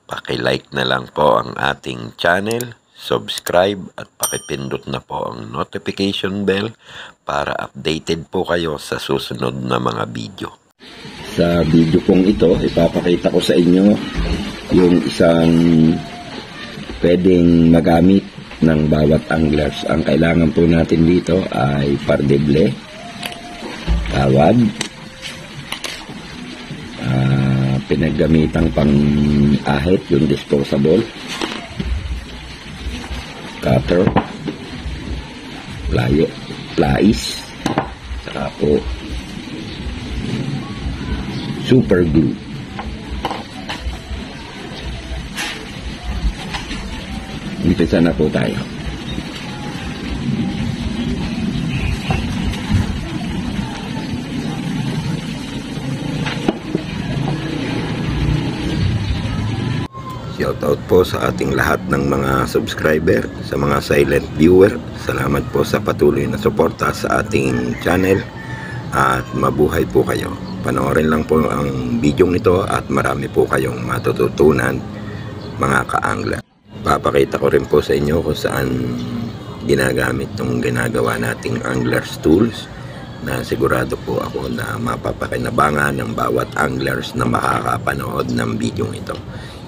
Paki-like na lang po ang ating channel, subscribe at pakipindot na po ang notification bell para updated po kayo sa susunod na mga video. Sa video pong ito, ipapakita ko sa inyo yung isang pwedeng magamit ng bawat anglers. Ang kailangan po natin dito ay pardeble, tawad, pinaggamitang pang ahit, yung disposable, cutter, plies, saka po super glue. Umpisa na po tayo. Shoutout po sa ating lahat ng mga subscriber, sa mga silent viewer. Salamat po sa patuloy na suporta sa ating channel at mabuhay po kayo. Panoorin lang po ang video nito at marami po kayong matututunan, mga ka-angler. Papakita ko rin po sa inyo kung saan ginagamit itong ginagawa nating anglers tools na sigurado po ako na mapapakinabangan ng bawat anglers na makakapanood ng video ito.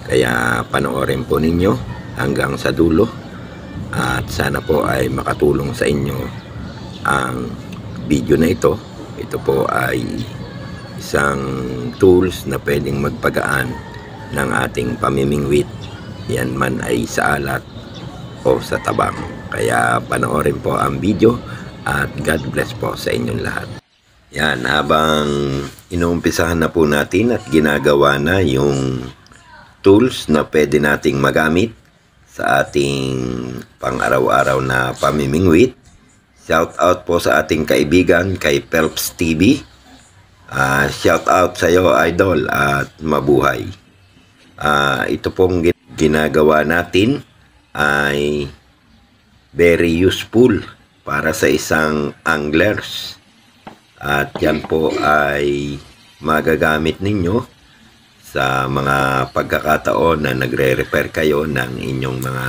Kaya panoorin po ninyo hanggang sa dulo at sana po ay makatulong sa inyo ang video na ito. Ito po ay isang tools na pwedeng magpagaan ng ating pamimingwit, yan man ay sa alat o sa tabang. Kaya panoorin po ang video at God bless po sa inyong lahat. Yan, habang inuumpisahan na po natin at ginagawa na yung tools na pwede nating magamit sa ating pang-araw-araw na pamimingwit. Shout out po sa ating kaibigan kay Phelps TV. Shout out sa iyo, idol, at mabuhay. Ito pong ginagawa natin ay very useful para sa isang anglers. At yan po ay magagamit ninyo sa mga pagkakataon na nagre-repair kayo ng inyong mga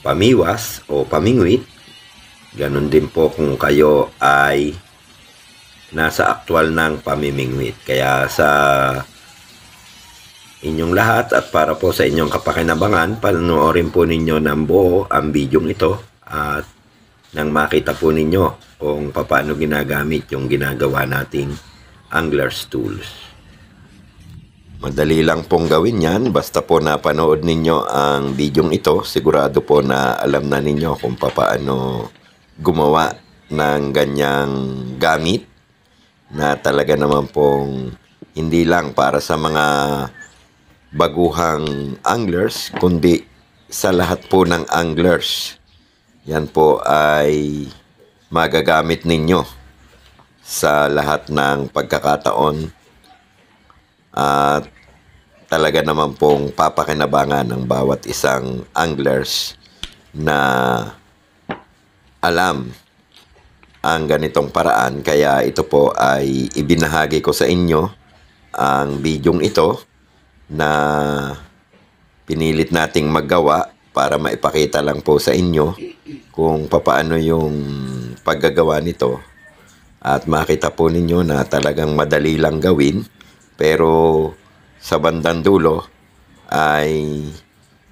pamiwas o pamingwit. Ganon din po kung kayo ay nasa aktwal ng pamimingwit. Kaya sa inyong lahat at para po sa inyong kapakinabangan, panoorin po ninyo ng buo ang video ito at nang makita po ninyo kung paano ginagamit yung ginagawa nating anglers tools. Madali lang pong gawin yan, basta po napanood ninyo ang video ito, sigurado po na alam na ninyo kung paano gumawa ng ganyang gamit na talaga naman pong hindi lang para sa mga baguhang anglers, kundi sa lahat po ng anglers. Yan po ay magagamit ninyo sa lahat ng pagkakataon at talaga naman pong papakinabangan ng bawat isang anglers na alam ang ganitong paraan. Kaya ito po ay ibinahagi ko sa inyo ang bidyong ito na pinilit nating maggawa para maipakita lang po sa inyo kung paano yung paggagawa nito at makita po ninyo na talagang madali lang gawin, pero sa bandang dulo ay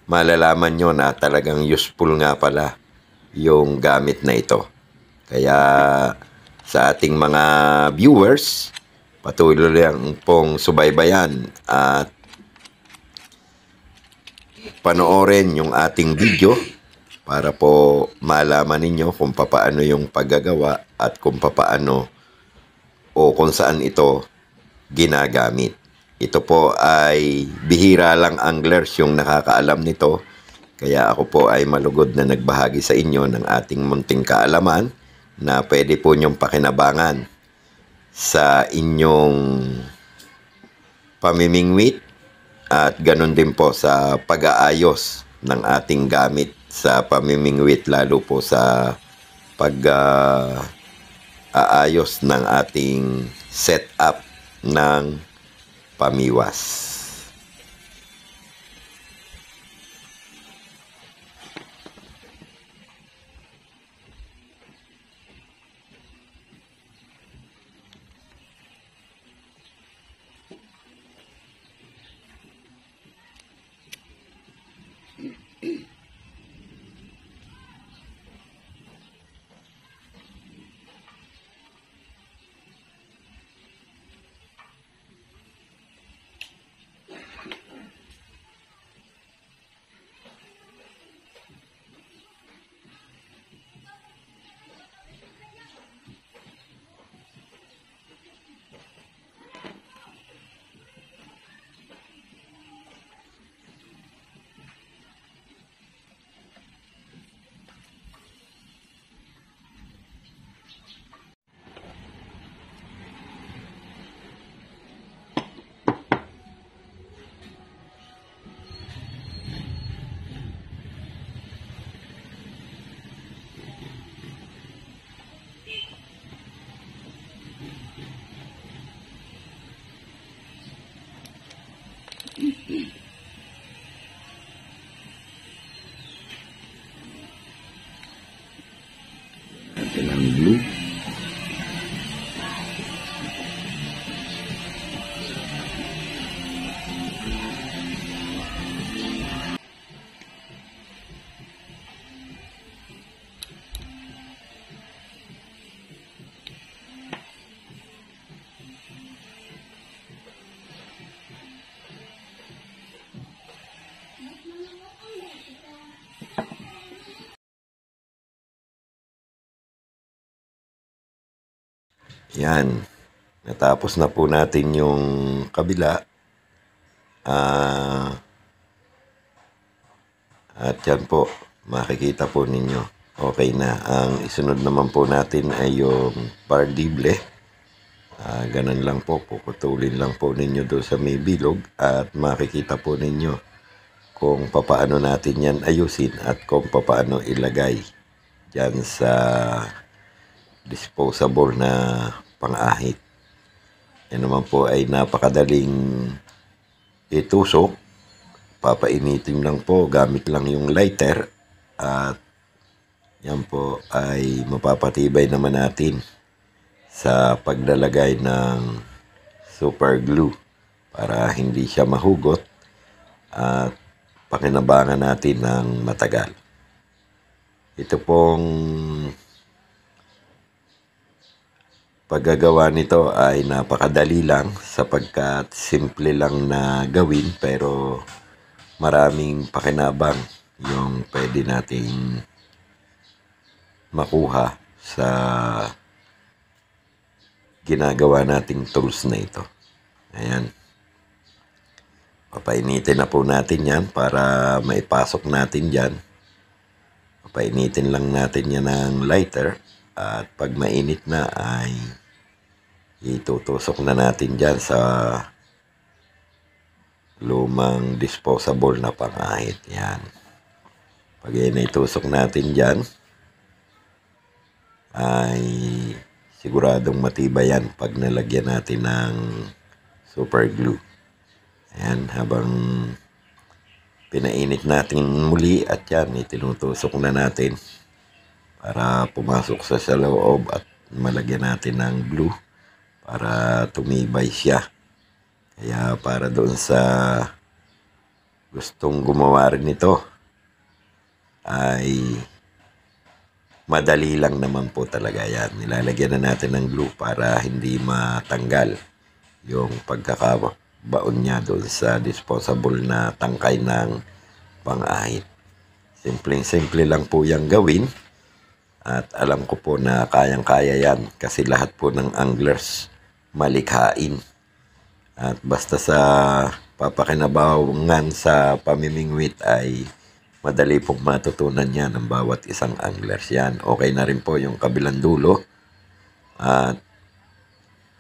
malalaman nyo na talagang useful nga pala yung gamit na ito. Kaya sa ating mga viewers, patuloy lang pong subaybayan at panoorin yung ating video para po malaman ninyo kung paano yung paggagawa at kung paano o kung saan ito ginagamit. Ito po ay bihira lang anglers yung nakakaalam nito. Kaya ako po ay malugod na nagbahagi sa inyo ng ating munting kaalaman na pwede po nyong pakinabangan sa inyong pamimingwit at ganun din po sa pag-aayos ng ating gamit sa pamimingwit, lalo po sa pag-aayos ng ating setup ng pamiwas. Yan. Natapos na po natin yung kabila. At yan po, makikita po ninyo. Okay na. Ang isunod naman po natin ay yung pardible. Ganun lang po. Puputulin lang po ninyo doon sa may bilog. At makikita po ninyo kung papaano natin yan ayusin at kung papaano ilagay dyan sa disposable na pang-ahit. Yan naman po ay napakadaling itusok. Papainitin lang po gamit lang yung lighter at yan po ay mapapatibay naman natin sa paglalagay ng super glue para hindi siya mahugot at pakinabangan natin ng matagal. Ito pong paggagawa nito ay napakadali lang sapagkat simple lang na gawin pero maraming pakinabang yung pwede nating makuha sa ginagawa nating tools na ito. Ayan. Papainitin na po natin yan para maipasok natin dyan. Papainitin lang natin yan ng lighter at pag mainit na ay itutusok na natin dyan sa lumang disposable na pang-ahit. Yan. Pag itusok natin dyan, ay siguradong matibay yan pag nalagyan natin ng super glue. Ayan, habang pinainit natin muli at yan, itinutusok na natin para pumasok sa loob at malagyan natin ng glue para tumibay siya. Kaya para doon sa gustong gumawa rin nito ay madali lang naman po talaga yan. Nilalagyan na natin ng glue para hindi matanggal yung pagkakabaon niya doon sa disposable na tangkay ng pang-ahit. Simpleng-simple lang po yung gawin. At alam ko po na kayang-kaya yan kasi lahat po ng anglers malikhain. At basta sa papakinabangan sa pamimingwit ay madali pong matutunan yan ng bawat isang anglers yan. Okay na rin po yung kabilang dulo. At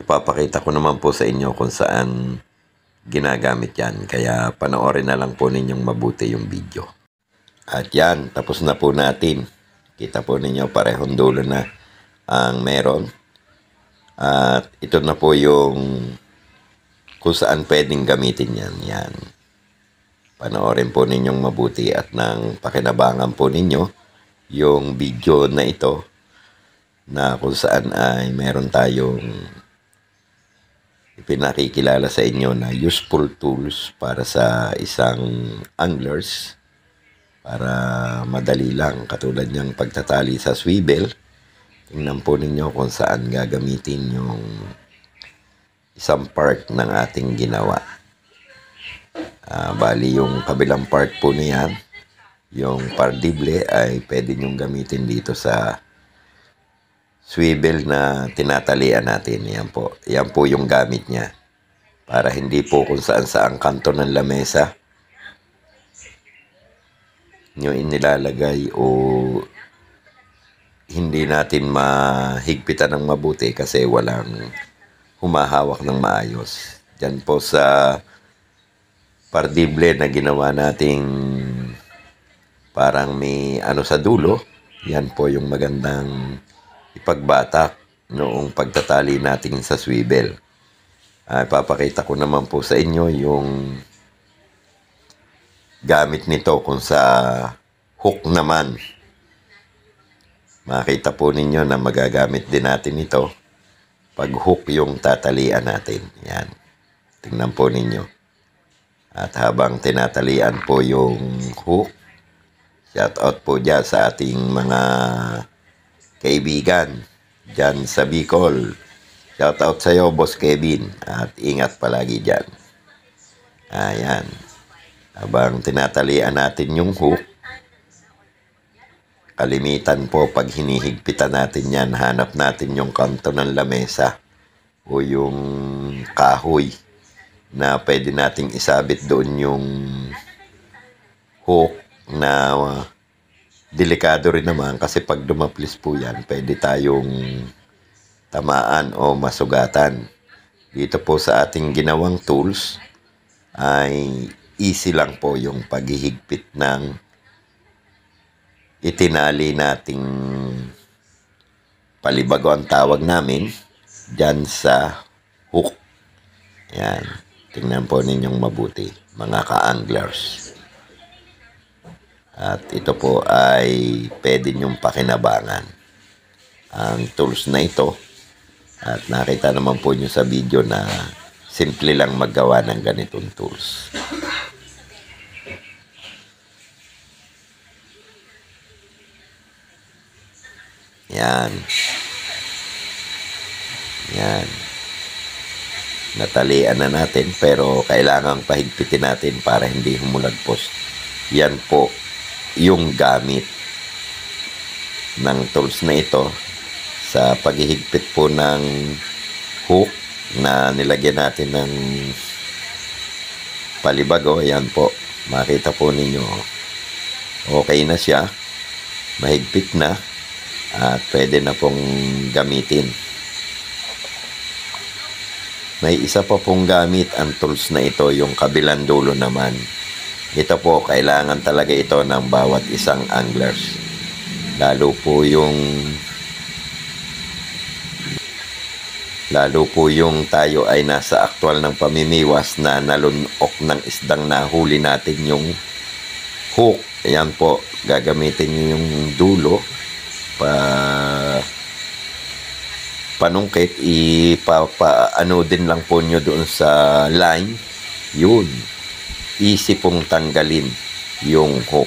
ipapakita ko naman po sa inyo kung saan ginagamit yan. Kaya panoorin na lang po ninyong mabuti yung video. At yan, tapos na po natin. Kita po ninyo parehong dulo na ang meron. At ito na po yung kung saan pwedeng gamitin yan. Yan. Panoorin po ninyong mabuti at nang pakinabangan po ninyo yung video na ito na kung saan ay meron tayong ipinakikilala sa inyo na useful tools para sa isang anglers para madali lang katulad niyang pagtatali sa swivel. Tingnan po ninyo kung saan gagamitin yung isang part ng ating ginawa. Bali yung kabilang part po niyan, yung pardible ay pwede nyong gamitin dito sa swivel na tinatalian natin. Yan po yung gamit niya. Para hindi po kung saan saang kanto ng lamesa nyo inilalagay o hindi natin mahigpitan ng mabuti kasi walang humahawak ng maayos. Diyan po sa pardible na ginawa nating parang may ano sa dulo, yan po yung magandang ipagbatak noong pagtatali natin sa swivel. Papakita ko naman po sa inyo yung gamit nito kung sa hook naman. Makita po ninyo na magagamit din natin ito pag hook yung tatalian natin. Yan. Tingnan po ninyo. At habang tinatalian po yung hook, shout out po dyan sa ating mga kaibigan dyan sa Bicol. Shout out sa iyo, Boss Kevin. At ingat palagi dyan. Ayan. Habang tinatalian natin yung hook, kalimitan po pag hinihigpitan natin yan, hanap natin yung kanto ng lamesa o yung kahoy na pwede nating isabit doon yung hook na delikado rin naman kasi pag dumaplis po yan, pwede tayong tamaan o masugatan. Dito po sa ating ginawang tools ay easy lang po yung paghihigpit ng itinali nating palibago ang tawag namin dyan sa hook. Yan. Tingnan po ninyong mabuti, mga ka-anglers. At ito po ay pwede nyong pakinabangan ang tools na ito. At nakita naman po nyo sa video na simple lang maggawa ng ganitong tools. Yan. Yan. Natalian na natin pero kailangang pahigpitin natin para hindi humulagpos. Yan po yung gamit ng tools na ito sa paghihigpit po ng hook na nilagyan natin ng palibago. Ayan po, makita po ninyo okay na siya, mahigpit na at pwede na pong gamitin. May isa pa pong gamit ang tools na ito, yung kabilang dulo naman. Ito po, kailangan talaga ito ng bawat isang anglers. Lalo po yung tayo ay nasa aktwal ng pamimiwas na nalunok ng isdang nahuli natin yung hook. Ayan po, gagamitin nyo yung dulo panungkit, ano din lang po nyo doon sa line. Yun, easy pong tanggalin yung hook.